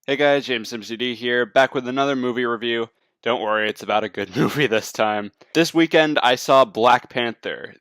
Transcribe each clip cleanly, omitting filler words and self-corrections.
Hey guys, JamesMCD here, back with another movie review. Don't worry, it's about a good movie this time. This weekend I saw Black Panther,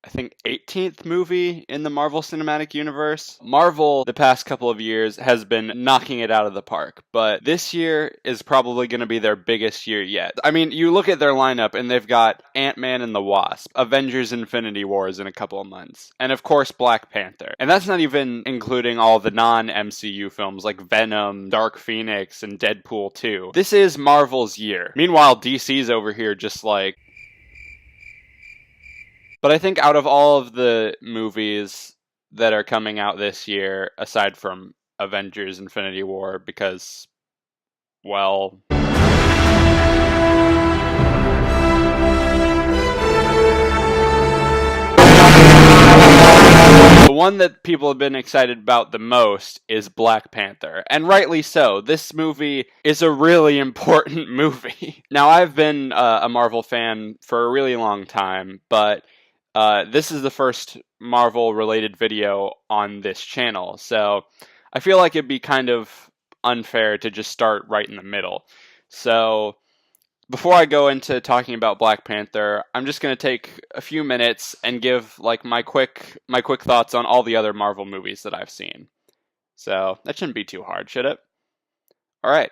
I think 18th movie in the Marvel Cinematic Universe. Marvel, the past couple of years, has been knocking it out of the park, but this year is probably going to be their biggest year yet. I mean, you look at their lineup and they've got Ant-Man and the Wasp, Avengers Infinity Wars in a couple of months, and of course Black Panther. And that's not even including all the non-MCU films like Venom, Dark Phoenix, and Deadpool 2. This is Marvel's year. Meanwhile, DC's over here just like, but I think out of all of the movies that are coming out this year, aside from Avengers Infinity War, because, well, the one that people have been excited about the most is Black Panther, and rightly so. This movie is a really important movie. Now, I've been a Marvel fan for a really long time, but this is the first Marvel-related video on this channel, so I feel like it'd be kind of unfair to just start right in the middle. So before I go into talking about Black Panther, I'm just going to take a few minutes and give like my quick thoughts on all the other Marvel movies that I've seen. So that shouldn't be too hard, should it? All right.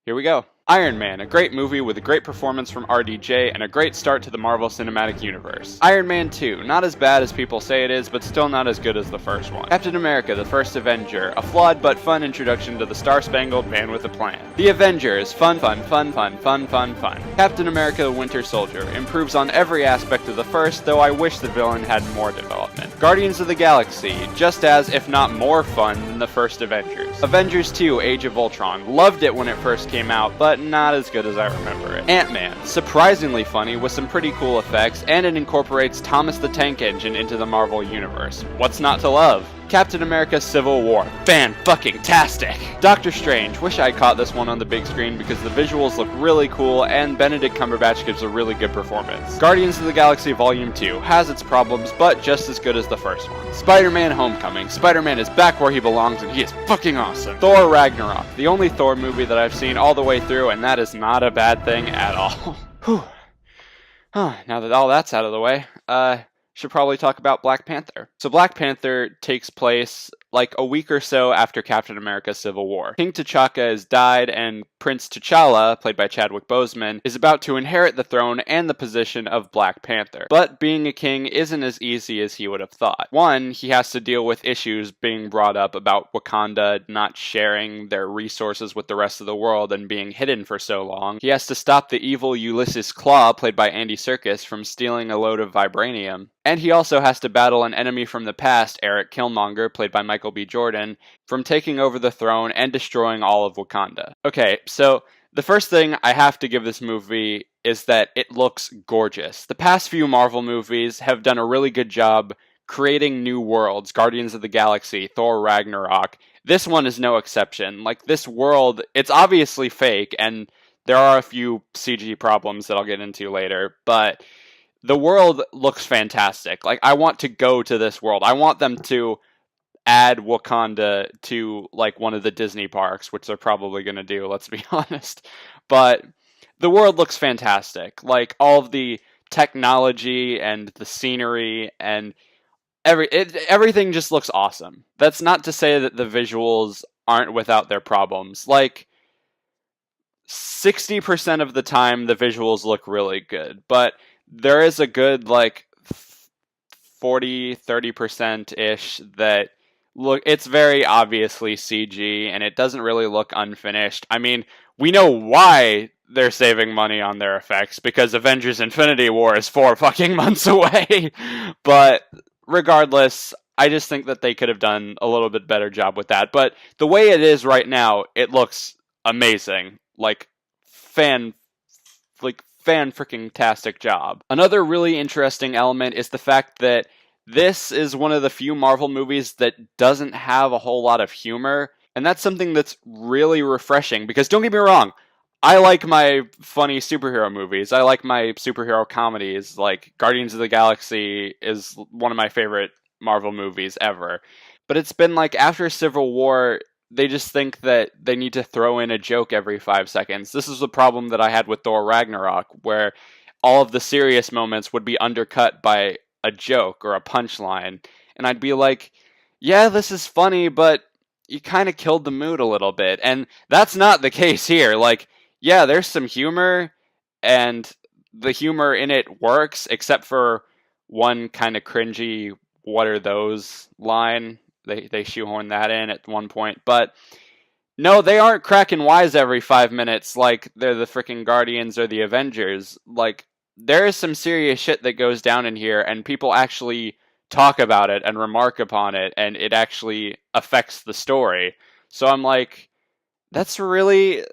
Here we go. Iron Man, a great movie with a great performance from RDJ and a great start to the Marvel Cinematic Universe. Iron Man 2, not as bad as people say it is, but still not as good as the first one. Captain America, the First Avenger, a flawed but fun introduction to the Star-Spangled Man with a Plan. The Avengers, fun. Captain America, the Winter Soldier, improves on every aspect of the first, though I wish the villain had more development. Guardians of the Galaxy, just as, if not more fun than the first Avengers. Avengers 2, Age of Ultron, loved it when it first came out, but not as good as I remember it. Ant-Man, surprisingly funny with some pretty cool effects, and it incorporates Thomas the Tank Engine into the Marvel Universe. What's not to love? Captain America Civil War, fan-fucking-tastic! Doctor Strange, wish I caught this one on the big screen because the visuals look really cool and Benedict Cumberbatch gives a really good performance. Guardians of the Galaxy Volume 2 has its problems, but just as good as the first one. Spider-Man Homecoming, Spider-Man is back where he belongs and he is fucking awesome. Thor Ragnarok, the only Thor movie that I've seen all the way through, and that is not a bad thing at all. Whew. Now that all that's out of the way, should probably talk about Black Panther. So Black Panther takes place like a week or so after Captain America Civil War. King T'Chaka has died and Prince T'Challa, played by Chadwick Boseman, is about to inherit the throne and the position of Black Panther. But being a king isn't as easy as he would have thought. One, he has to deal with issues being brought up about Wakanda not sharing their resources with the rest of the world and being hidden for so long. He has to stop the evil Ulysses Claw, played by Andy Serkis, from stealing a load of vibranium. And he also has to battle an enemy from the past, Eric Killmonger, played by Michael B. Jordan, from taking over the throne and destroying all of Wakanda. Okay, so the first thing I have to give this movie is that it looks gorgeous. The past few Marvel movies have done a really good job creating new worlds. Guardians of the Galaxy, Thor Ragnarok. This one is no exception. Like, this world, it's obviously fake, and there are a few CG problems that I'll get into later, but the world looks fantastic. Like, I want to go to this world. I want them to add Wakanda to, like, one of the Disney parks, which they're probably going to do, let's be honest. But the world looks fantastic. Like, all of the technology and the scenery and everything just looks awesome. That's not to say that the visuals aren't without their problems. Like, 60% of the time, the visuals look really good, but there is a good, like, 30% ish that look, it's very obviously CG, and it doesn't really look unfinished. I mean, we know why they're saving money on their effects, because Avengers Infinity War is 4 fucking months away. But regardless, I just think that they could have done a little bit better job with that. But the way it is right now, it looks amazing. Like, fan freaking tastic job. Another really interesting element is the fact that this is one of the few Marvel movies that doesn't have a whole lot of humor, and that's something that's really refreshing, because don't get me wrong, I like my funny superhero movies. I like my superhero comedies. Like, Guardians of the Galaxy is one of my favorite Marvel movies ever. But it's been like, after Civil War, they just think that they need to throw in a joke every 5 seconds. This is the problem that I had with Thor Ragnarok, where all of the serious moments would be undercut by a joke or a punchline. And I'd be like, yeah, this is funny, but you kind of killed the mood a little bit. And that's not the case here. Like, yeah, there's some humor, and the humor in it works, except for one kind of cringy, what are those line. They shoehorn that in at one point. But no, they aren't cracking wise every 5 minutes like they're the freaking Guardians or the Avengers. Like, there is some serious shit that goes down in here, and people actually talk about it and remark upon it, and it actually affects the story. So I'm like, that's a really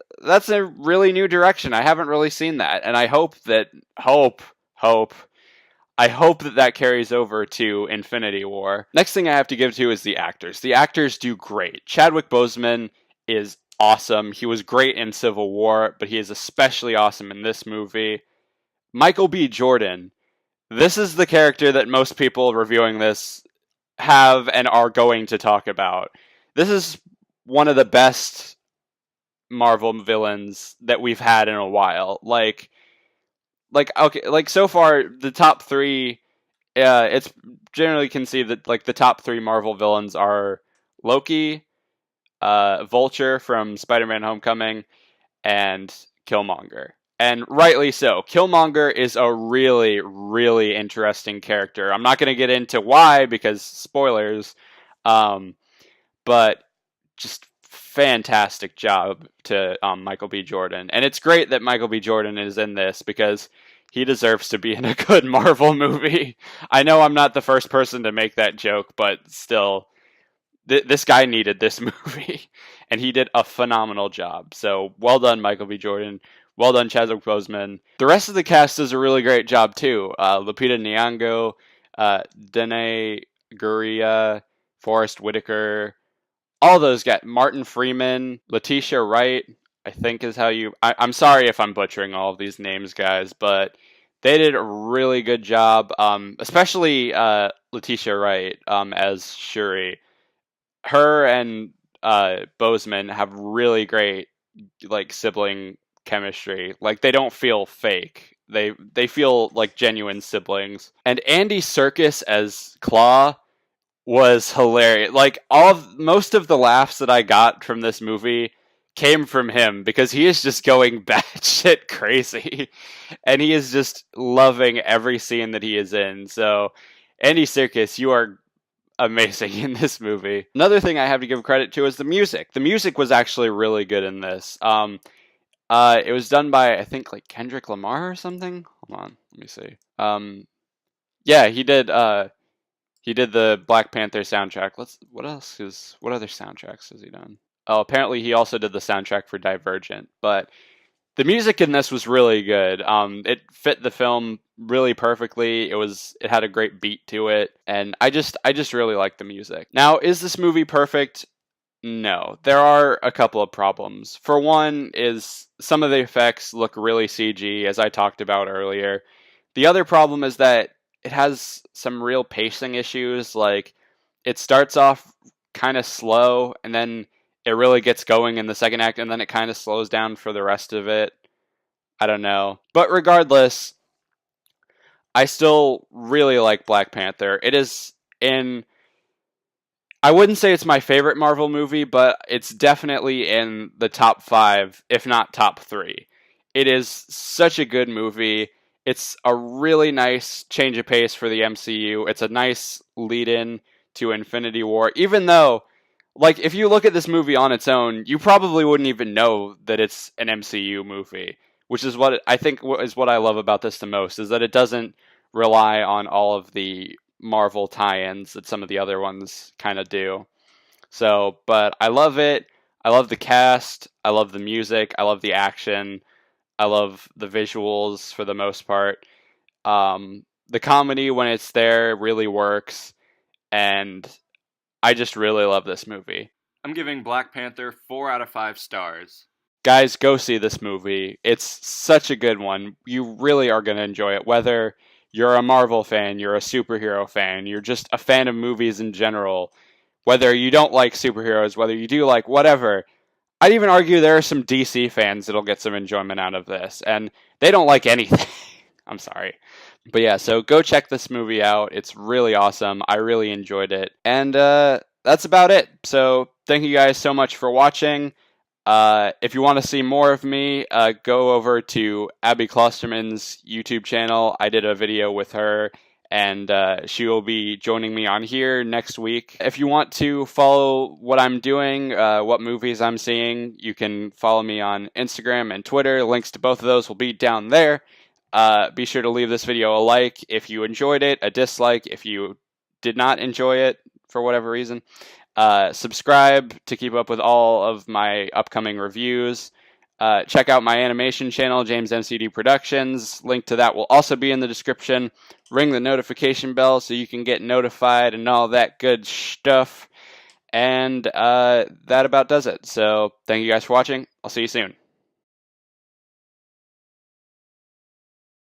new direction. I haven't really seen that, and I hope that I hope that that carries over to Infinity War. Next thing I have to give to is the actors. The actors do great. Chadwick Boseman is awesome. He was great in Civil War, but he is especially awesome in this movie. Michael B. Jordan. This is the character that most people reviewing this have and are going to talk about. This is one of the best Marvel villains that we've had in a while. Like okay, like so far the top three, it's generally conceived that like the top three Marvel villains are Loki, Vulture from Spider-Man Homecoming, and Killmonger. And rightly so. Killmonger is a really, really interesting character. I'm not going to get into why, because spoilers, but just fantastic job to Michael B. Jordan. And it's great that Michael B. Jordan is in this, because he deserves to be in a good Marvel movie. I know I'm not the first person to make that joke, but still, this guy needed this movie, and he did a phenomenal job. So well done, Michael B. Jordan. Well done, Chadwick Boseman. The rest of the cast does a really great job too. Lupita Nyong'o, Danae Gurria, Forrest Whitaker, all those guys. Martin Freeman, Letitia Wright, I think is how you... I'm sorry if I'm butchering all of these names, guys, but they did a really good job, especially Letitia Wright as Shuri. Her and Boseman have really great like sibling chemistry. Like, they don't feel fake. They feel like genuine siblings. And Andy Serkis as Claw was hilarious. Like, most of the laughs that I got from this movie came from him, because he is just going batshit crazy, and he is just loving every scene that he is in. So, Andy Serkis, you are amazing in this movie. Another thing I have to give credit to is the music. The music was actually really good in this. It was done by, I think, like Kendrick Lamar or something. Hold on, let me see. Yeah, he did the Black Panther soundtrack. What other soundtracks has he done? Oh, apparently he also did the soundtrack for Divergent. But the music in this was really good. It fit the film really perfectly. It had a great beat to it, and I just really like the music. Now, is this movie perfect? No, there are a couple of problems. For one, is some of the effects look really CG, as I talked about earlier. The other problem is that it has some real pacing issues. Like, it starts off kind of slow, and then it really gets going in the second act, and then it kind of slows down for the rest of it. I don't know. But regardless, I still really like Black Panther. It is I wouldn't say it's my favorite Marvel movie, but it's definitely in the top 5, if not top 3. It is such a good movie. It's a really nice change of pace for the MCU. It's a nice lead-in to Infinity War, even though, like, if you look at this movie on its own, you probably wouldn't even know that it's an MCU movie, which is what I think is what I love about this the most, is that it doesn't rely on all of the Marvel tie-ins that some of the other ones kind of do. So, but I love it. I love the cast. I love the music. I love the action. I love the visuals for the most part. The comedy, when it's there, really works. And I just really love this movie. I'm giving Black Panther 4 out of 5 stars. Guys, go see this movie. It's such a good one. You really are going to enjoy it. Whether you're a Marvel fan, you're a superhero fan, you're just a fan of movies in general, Whether you don't like superheroes, whether you do like whatever, I'd even argue there are some DC fans that'll get some enjoyment out of this, and they don't like anything. I'm sorry. But yeah, so go check this movie out. It's really awesome. I really enjoyed it. And that's about it. So thank you guys so much for watching. If you want to see more of me, go over to Abbey Klosterman's YouTube channel. I did a video with her, and she will be joining me on here next week. If you want to follow what I'm doing, what movies I'm seeing, you can follow me on Instagram and Twitter. Links to both of those will be down there. Be sure to leave this video a like if you enjoyed it, a dislike if you did not enjoy it for whatever reason. Subscribe to keep up with all of my upcoming reviews. Check out my animation channel, JamesMCD Productions. Link to that will also be in the description. Ring the notification bell so you can get notified and all that good stuff. And that about does it. So thank you guys for watching. I'll see you soon.